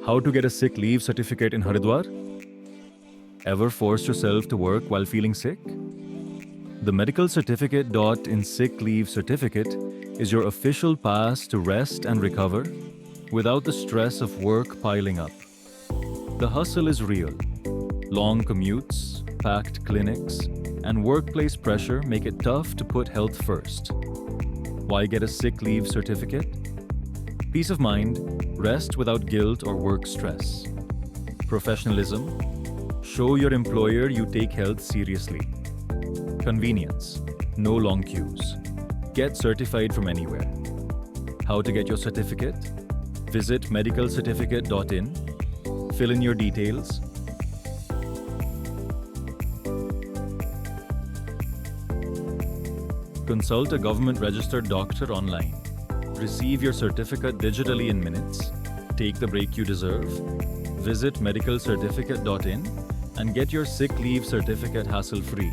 How to get a sick leave certificate in Haridwar? Ever forced yourself to work while feeling sick? The medical certificate in sick leave certificate is your official pass to rest and recover without the stress of work piling up. The hustle is real. Long commutes, packed clinics, and workplace pressure make it tough to put health first. Why get a sick leave certificate? Peace of mind, rest without guilt or work stress. Professionalism, show your employer you take health seriously. Convenience, no long queues. Get certified from anywhere. How to get your certificate? Visit medicalcertificate.in, fill in your details, consult a government-registered doctor online. Receive your certificate digitally in minutes. Take the break you deserve. Visit medicalcertificate.in and get your sick leave certificate hassle-free.